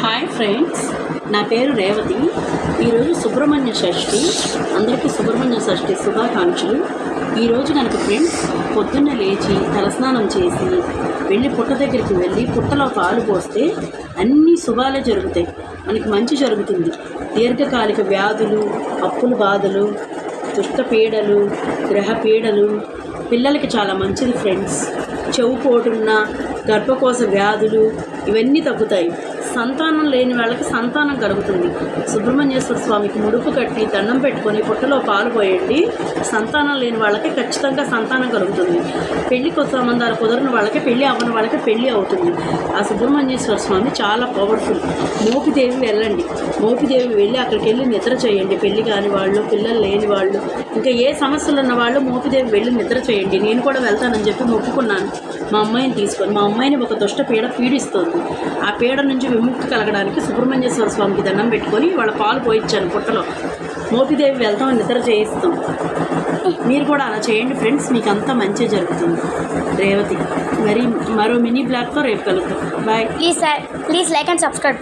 Hi friends, నా పేరు రేవతి. ఈరోజు సుబ్రహ్మణ్య షష్ఠి. అందరికీ సుబ్రహ్మణ్య షష్ఠి శుభాకాంక్షలు. ఈరోజు కనుక ఫ్రెండ్స్ పొద్దున్నే లేచి తలస్నానం చేసి వెళ్ళి పుట్ట దగ్గరికి వెళ్ళి పుట్టలో పాలు పోస్తే అన్ని శుభాలే జరుగుతాయి, మనకి మంచి జరుగుతుంది. దీర్ఘకాలిక వ్యాధులు, అప్పుల బాధలు, దుష్ట పీడలు, గ్రహ పీడలు పిల్లలకి చాలా మంచిది ఫ్రెండ్స్. చెవు పోటున్న గర్భకోశ వ్యాధులు ఇవన్నీ తగ్గుతాయి. సంతానం లేని వాళ్ళకి సంతానం కలుగుతుంది. సుబ్రహ్మణ్యేశ్వర స్వామికి ముడుపు కట్టి దండం పెట్టుకొని పుట్టలో పాలు పోయండి. సంతానం లేని వాళ్ళకి ఖచ్చితంగా సంతానం కలుగుతుంది. పెళ్లి సంబంధాలు కుదరని వాళ్ళకి, పెళ్లి అవ్వని వాళ్ళకి పెళ్లి అవుతుంది. ఆ సుబ్రహ్మణ్యేశ్వర స్వామి చాలా పవర్ఫుల్. మోపిదేవి వెళ్ళండి, మోపిదేవి వెళ్ళి అక్కడికి వెళ్ళి నిద్ర చేయండి. పెళ్లి కాని వాళ్ళు, పిల్లలు లేని వాళ్ళు, ఇంకా ఏ సమస్యలు ఉన్న వాళ్ళు మోపిదేవి వెళ్ళి నిద్ర చేయండి. నేను కూడా వెళ్తానని చెప్పి మొక్కుకున్నాను మా అమ్మాయిని తీసుకొని. మా అమ్మాయిని ఒక దుష్ట పీడ పీడిస్తుంది. ఆ పీడ నుంచి విముక్తి కలగడానికి సుబ్రహ్మణ్యేశ్వర స్వామికి దండం పెట్టుకొని వాళ్ళ పాలు పోయించాను పుట్టలో. మోపిదేవి వెళ్తాం, నిద్ర చేయిస్తాం. మీరు కూడా అలా చేయండి ఫ్రెండ్స్, మీకు అంతా మంచి జరుగుతుంది. రేవతి. మరో మినీ బ్లాగ్తో రేపు కలుగుతాం. Bye. Please like and subscribe.